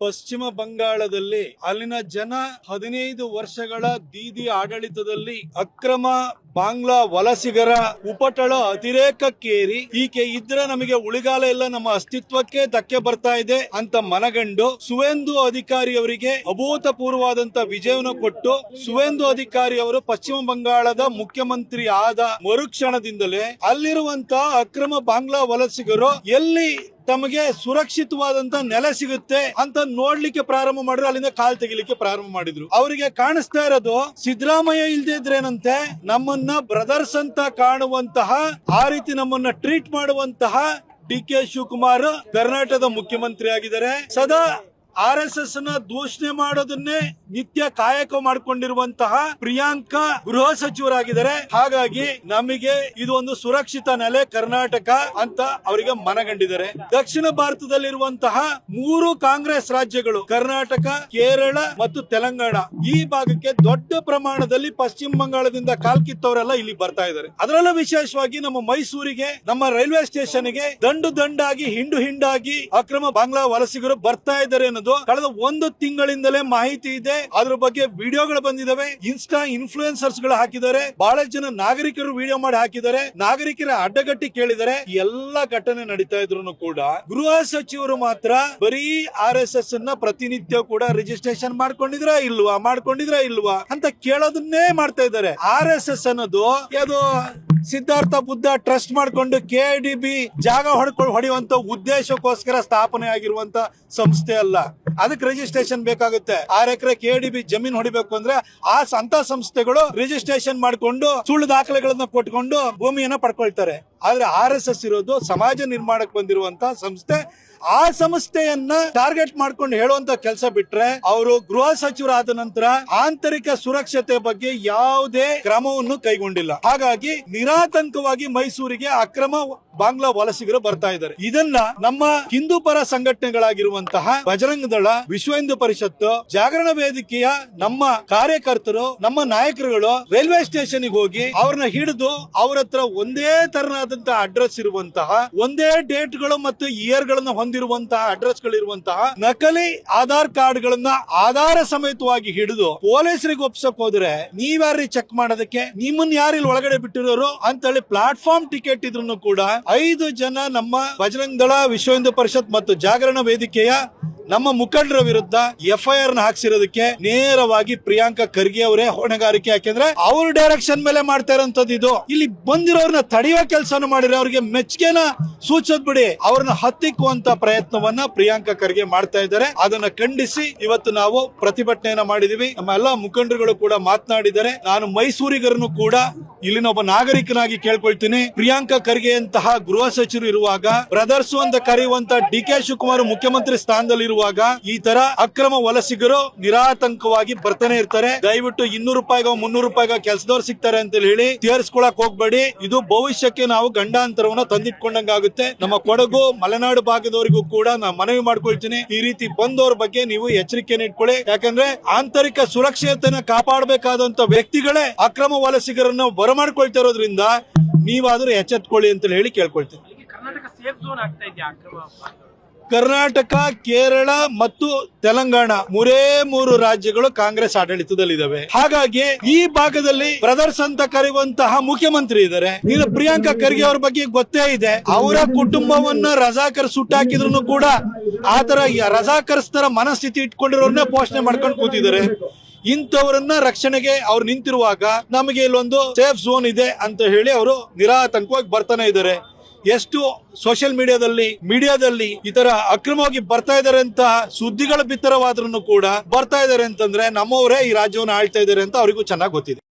ಪಶ್ಚಿಮ ಬಂಗಾಳದಲ್ಲಿ ಅಲ್ಲಿನ ಜನ 15 ವರ್ಷಗಳ ದೀದಿ ಆಡಳಿತದಲ್ಲಿ ಅಕ್ರಮ ಬಾಂಗ್ಲಾ ವಲಸಿಗರ ಉಪಟಳ ಅತಿರೇಕಕ್ಕೇರಿ ಈಕೆ ಇದ್ರೆ ನಮಗೆ ಉಳಿಗಾಲ ಇಲ್ಲ, ನಮ್ಮ ಅಸ್ತಿತ್ವಕ್ಕೆ ಧಕ್ಕೆ ಬರ್ತಾ ಇದೆ ಅಂತ ಮನಗಂಡು ಸುವೇಂದು ಅಧಿಕಾರಿ ಅವರಿಗೆ ಅಭೂತಪೂರ್ವವಾದಂತ ವಿಜಯವನ್ನು ಕೊಟ್ಟು ಸುವೇಂದು ಅಧಿಕಾರಿ ಅವರು ಪಶ್ಚಿಮ ಬಂಗಾಳದ ಮುಖ್ಯಮಂತ್ರಿ ಆದ ಮರುಕ್ಷಣದಿಂದಲೇ ಅಲ್ಲಿರುವಂತ ಅಕ್ರಮ ಬಾಂಗ್ಲಾ ವಲಸಿಗರು ಎಲ್ಲಿ ತಮಗೆ ಸುರಕ್ಷಿತವಾದಂತ ನೆಲೆ ಸಿಗುತ್ತೆ ಅಂತ ನೋಡ್ಲಿಕ್ಕೆ ಪ್ರಾರಂಭ ಮಾಡಿದ್ರು. ಅಲ್ಲಿಂದ ಕಾಲ್ ತೆಗಿಲಿಕ್ಕೆ ಪ್ರಾರಂಭ ಮಾಡಿದ್ರು. ಅವರಿಗೆ ಕಾಣಿಸ್ತಾ ಇರೋದು ಸಿದ್ದರಾಮಯ್ಯ ಇಲ್ದೇ ಇದ್ರೇನಂತೆ ನಮ್ಮನ್ನ ಬ್ರದರ್ಸ್ ಅಂತ ಕಾಣುವಂತಹ, ಆ ರೀತಿ ನಮ್ಮನ್ನ ಟ್ರೀಟ್ ಮಾಡುವಂತಹ ಡಿ.ಕೆ. ಶಿವಕುಮಾರ್ ಕರ್ನಾಟಕದ ಮುಖ್ಯಮಂತ್ರಿ ಆಗಿದ್ದಾರೆ. ಸದಾ RSS ನ ದೂಷಣೆ ಮಾಡೋದನ್ನೇ ನಿತ್ಯ ಕಾಯಕ ಮಾಡಿಕೊಂಡಿರುವಂತಹ ಪ್ರಿಯಾಂಕಾ ಗೃಹ ಸಚಿವರಾಗಿದ್ದಾರೆ. ಹಾಗಾಗಿ ನಮಗೆ ಇದು ಒಂದು ಸುರಕ್ಷಿತ ನೆಲೆ ಕರ್ನಾಟಕ ಅಂತ ಅವರಿಗೆ ಮನಗಂಡಿದ್ದಾರೆ. ದಕ್ಷಿಣ ಭಾರತದಲ್ಲಿರುವಂತಹ 3 ಕಾಂಗ್ರೆಸ್ ರಾಜ್ಯಗಳು ಕರ್ನಾಟಕ, ಕೇರಳ ಮತ್ತು ತೆಲಂಗಾಣ, ಈ ಭಾಗಕ್ಕೆ ದೊಡ್ಡ ಪ್ರಮಾಣದಲ್ಲಿ ಪಶ್ಚಿಮ ಬಂಗಾಳದಿಂದ ಕಾಲ್ಕಿತ್ತವರೆಲ್ಲ ಇಲ್ಲಿ ಬರ್ತಾ ಇದ್ದಾರೆ. ಅದರಲ್ಲೂ ವಿಶೇಷವಾಗಿ ನಮ್ಮ ಮೈಸೂರಿಗೆ, ನಮ್ಮ ರೈಲ್ವೆ ಸ್ಟೇಷನ್ಗೆ ದಂಡಾಗಿ ಹಿಂಡಾಗಿ ಅಕ್ರಮ ಬಾಂಗ್ಲಾ ವಲಸಿಗರು ಬರ್ತಾ ಇದ್ದಾರೆ ಅನ್ನೋದು ಕಳೆದ 1 ತಿಂಗಳಿಂದಲೇ ಮಾಹಿತಿ ಇದೆ. ಅದ್ರ ಬಗ್ಗೆ ವಿಡಿಯೋಗಳು ಬಂದಿದ್ದಾವೆ. ಇನ್ಸ್ಟಾ ಇನ್ಫ್ಲೂಯೆನ್ಸರ್ಸ್ ಗಳು ಹಾಕಿದ್ದಾರೆ. ಬಹಳಷ್ಟು ಜನ ನಾಗರಿಕರು ವಿಡಿಯೋ ಮಾಡಿ ಹಾಕಿದ್ದಾರೆ. ನಾಗರಿಕರ ಅಡ್ಡಗಟ್ಟಿ ಕೇಳಿದ್ದಾರೆ. ಎಲ್ಲ ಘಟನೆ ನಡೀತಾ ಇದ್ರು ಕೂಡ ಗೃಹ ಸಚಿವರು ಮಾತ್ರ ಬರೀ RSS ಅನ್ನ ಪ್ರತಿನಿತ್ಯ ಕೂಡ ರಿಜಿಸ್ಟ್ರೇಷನ್ ಮಾಡ್ಕೊಂಡಿದ್ರಾ ಇಲ್ವಾ ಅಂತ ಕೇಳೋದನ್ನೇ ಮಾಡ್ತಾ ಇದ್ದಾರೆ. RSS ಅನ್ನೋದು ಅದು ಸಿದ್ಧಾರ್ಥ ಬುದ್ಧ ಟ್ರಸ್ಟ್ ಮಾಡ್ಕೊಂಡು KIDB ಜಾಗ ಹೊಡೆಯುವಂತ ಉದ್ದೇಶಕ್ಕೋಸ್ಕರ ಸ್ಥಾಪನೆ ಆಗಿರುವಂತ ಸಂಸ್ಥೆ ಅಲ್ಲ. ಅದಕ್ಕೆ ರಿಜಿಸ್ಟ್ರೇಷನ್ ಬೇಕಾಗುತ್ತೆ. 6 ಎಕರೆ KIDB ಜಮೀನ್ ಹೊಡಿಬೇಕು ಅಂದ್ರೆ ಅಂತ ಸಂಸ್ಥೆಗಳು ರಿಜಿಸ್ಟ್ರೇಷನ್ ಮಾಡ್ಕೊಂಡು ಸುಳ್ಳು ದಾಖಲೆಗಳನ್ನ ಕೊಟ್ಕೊಂಡು ಭೂಮಿಯನ್ನ ಪಡ್ಕೊಳ್ತಾರೆ. ಆದ್ರೆ RSS ಇರೋದು ಸಮಾಜ ನಿರ್ಮಾಣಕ್ಕೆ ಬಂದಿರುವಂತ ಸಂಸ್ಥೆ. ಆ ಸಂಸ್ಥೆಯನ್ನ ಟಾರ್ಗೆಟ್ ಮಾಡ್ಕೊಂಡು ಹೇಳುವಂತ ಕೆಲಸ ಬಿಟ್ರೆ ಅವರು ಗೃಹ ಸಚಿವರಾದ ನಂತರ ಆಂತರಿಕ ಸುರಕ್ಷತೆ ಬಗ್ಗೆ ಯಾವುದೇ ಕ್ರಮವನ್ನು ಕೈಗೊಂಡಿಲ್ಲ. ಹಾಗಾಗಿ ನಿರಾತಂಕವಾಗಿ ಮೈಸೂರಿಗೆ ಅಕ್ರಮ ಬಾಂಗ್ಲಾ ವಲಸಿಗರು ಬರ್ತಾ ಇದ್ದಾರೆ. ಇದನ್ನ ನಮ್ಮ ಹಿಂದೂ ಪರ ಸಂಘಟನೆಗಳಾಗಿರುವಂತಹ ಬಜರಂಗ ದಳ, ವಿಶ್ವ ಹಿಂದೂ ಪರಿಷತ್ತು, ಜಾಗರಣ ವೇದಿಕೆಯ ನಮ್ಮ ಕಾರ್ಯಕರ್ತರು, ನಮ್ಮ ನಾಯಕರುಗಳು ರೈಲ್ವೆ ಸ್ಟೇಷನ್ ಹೋಗಿ ಅವ್ರನ್ನ ಹಿಡಿದು ಅವ್ರ ಹತ್ರ ಒಂದೇ ತರನಾದಂತಹ ಅಡ್ರೆಸ್ ಇರುವಂತಹ, ಒಂದೇ ಡೇಟ್ ಗಳು ಮತ್ತು ಇಯರ್ ಗಳನ್ನ ಹೊಂದಿರುವಂತಹ ಅಡ್ರೆಸ್ ಗಳಿರುವಂತಹ ನಕಲಿ ಆಧಾರ್ ಕಾರ್ಡ್ ಗಳನ್ನ ಆಧಾರ ಸಮೇತವಾಗಿ ಹಿಡಿದು ಪೊಲೀಸರಿಗೆ ಒಪ್ಸಕ್ ಹೋದ್ರೆ ನೀವ್ಯಾರಿ ಚೆಕ್ ಮಾಡೋದಕ್ಕೆ, ನಿಮ್ಮನ್ನ ಯಾರಿಲ್ಲಿ ಒಳಗಡೆ ಬಿಟ್ಟಿರೋರು ಅಂತ ಹೇಳಿ ಪ್ಲಾಟ್ಫಾರ್ಮ್ ಟಿಕೆಟ್ ಇದ್ರು ಕೂಡ 5 ಜನ ನಮ್ಮ ಬಜರಂಗ ದಳ, ವಿಶ್ವ ಹಿಂದೂ ಪರಿಷತ್ ಮತ್ತು ಜಾಗರಣ ವೇದಿಕೆಯ ನಮ್ಮ ಮುಖಂಡರ ವಿರುದ್ಧ FIR ಹಾಕ್ಸಿರೋದಕ್ಕೆ ನೇರವಾಗಿ ಪ್ರಿಯಾಂಕಾ ಖರ್ಗೆ ಅವರೇ ಹೊಣೆಗಾರಿಕೆ. ಯಾಕೆಂದ್ರೆ ಅವ್ರ ಡೈರೆಕ್ಷನ್ ಮೇಲೆ ಮಾಡ್ತಾ ಇರೋಂಥದ್ದು ಇದು. ಇಲ್ಲಿ ಬಂದಿರೋರ್ನ ತಡೆಯೋ ಕೆಲಸನ ಮಾಡಿದ್ರೆ ಅವ್ರಿಗೆ ಮೆಚ್ಚುಗೆನ ಸೂಚದ್ ಬಿಡಿ, ಅವ್ರನ್ನ ಹತ್ತಿಕ್ಕುವಂತ ಪ್ರಯತ್ನವನ್ನ ಪ್ರಿಯಾಂಕಾ ಖರ್ಗೆ ಮಾಡ್ತಾ ಇದ್ದಾರೆ. ಅದನ್ನ ಖಂಡಿಸಿ ಇವತ್ತು ನಾವು ಪ್ರತಿಭಟನೆಯನ್ನ ಮಾಡಿದೀವಿ. ನಮ್ಮ ಎಲ್ಲಾ ಮುಖಂಡರುಗಳು ಕೂಡ ಮಾತನಾಡಿದ್ದಾರೆ. ನಾನು ಮೈಸೂರಿಗರನ್ನು ಕೂಡ ಇಲ್ಲಿನ ಒಬ್ಬ ನಾಗರಿಕನಾಗಿ ಕೇಳ್ಕೊಳ್ತೀನಿ, ಪ್ರಿಯಾಂಕಾ ಖರ್ಗೆ ಅಂತಹ ಗೃಹ ಸಚಿವರು ಇರುವಾಗ, ಬ್ರದರ್ಸ್ ಅಂತ ಕರೆಯುವಂತ ಡಿ.ಕೆ. ಶಿವಕುಮಾರ್ ಮುಖ್ಯಮಂತ್ರಿ ಸ್ಥಾನದಲ್ಲಿ ಇರುವಾಗ ಈ ತರ ಅಕ್ರಮ ವಲಸಿಗರು ನಿರಾತಂಕವಾಗಿ ಬರ್ತಾನೆ ಇರ್ತಾರೆ. ದಯವಿಟ್ಟು 200 ರೂಪಾಯಿಗೋ 300 ರೂಪಾಯಿಗೋ ಕೆಲಸದವ್ರು ಸಿಗ್ತಾರೆ ಅಂತ ಹೇಳಿ ತೀರಿಸ್ಕೊಳಕ್ ಹೋಗ್ಬೇಡಿ. ಇದು ಭವಿಷ್ಯಕ್ಕೆ ನಾವು ಗಂಡಾಂತರವನ್ನ ತಂದಿಟ್ಕೊಂಡಂಗಾಗುತ್ತೆ. ನಮ್ಮ ಕೊಡಗು, ಮಲೆನಾಡು ಭಾಗದವರಿಗೂ ಕೂಡ ನಾನು ಮನವಿ ಮಾಡ್ಕೊಳ್ತೀನಿ, ಈ ರೀತಿ ಬಂದವ್ರ ಬಗ್ಗೆ ನೀವು ಎಚ್ಚರಿಕೆಯನ್ನು ಇಟ್ಕೊಳ್ಳಿ. ಯಾಕಂದ್ರೆ ಆಂತರಿಕ ಸುರಕ್ಷತೆಯನ್ನ ಕಾಪಾಡಬೇಕಾದಂತ ವ್ಯಕ್ತಿಗಳೇ ಅಕ್ರಮ ವಲಸಿಗರನ್ನು ಬರಮಾಡ್ಕೊಳ್ತಾ ಇರೋದ್ರಿಂದ ನೀವಾದ್ರೂ ಎಚ್ಚೆತ್ಕೊಳ್ಳಿ ಅಂತ ಹೇಳಿ ಕೇಳ್ಕೊಳ್ತೀನಿ. ಕರ್ನಾಟಕ, ಕೇರಳ ಮತ್ತು ತೆಲಂಗಾಣ 3 ರಾಜ್ಯಗಳು ಕಾಂಗ್ರೆಸ್ ಆಡಳಿತದಲ್ಲಿದ್ದಾವೆ. ಹಾಗಾಗಿ ಈ ಭಾಗದಲ್ಲಿ ಬ್ರದರ್ಸ್ ಅಂತ ಕರೆಯುವಂತಹ ಮುಖ್ಯಮಂತ್ರಿ ಇದ್ದಾರೆ. ನೀನು ಪ್ರಿಯಾಂಕಾ ಖರ್ಗೆ ಅವ್ರ ಬಗ್ಗೆ ಗೊತ್ತೇ ಇದೆ. ಅವರ ಕುಟುಂಬವನ್ನ ರಜಾಕರ್ ಸುಟ್ಟಾಕಿದ್ರು ಕೂಡ ಆತರ ರಜಾಕರ್ಸ್ತರ ಮನಸ್ಥಿತಿ ಇಟ್ಕೊಂಡಿರೋರ್ನ ಪೋಷಣೆ ಮಾಡ್ಕೊಂಡು ಕೂತಿದ್ದಾರೆ. ಇಂಥವರನ್ನ ರಕ್ಷಣೆಗೆ ಅವ್ರು ನಿಂತಿರುವಾಗ ನಮಗೆ ಇಲ್ಲೊಂದು ಸೇಫ್ ಝೋನ್ ಇದೆ ಅಂತ ಹೇಳಿ ಅವರು ನಿರಾತಂಕವಾಗಿ ಬರ್ತಾನೆ ಇದ್ದಾರೆ. ಎಷ್ಟು ಸೋಷಿಯಲ್ ಮೀಡಿಯಾದಲ್ಲಿ ಈ ತರ ಅಕ್ರಮವಾಗಿ ಬರ್ತಾ ಇದಾರೆ ಅಂತ ಸುದ್ದಿಗಳು ಬಿತ್ತರವಾದ್ರೂ ಕೂಡ ಬರ್ತಾ ಇದಾರೆ ಅಂತಂದ್ರೆ ನಮ್ಮವರೇ ಈ ರಾಜ್ಯವನ್ನು ಆಳ್ತಾ ಇದಾರೆ ಅಂತ ಅವರಿಗೂ ಚೆನ್ನಾಗಿ ಗೊತ್ತಿದೆ.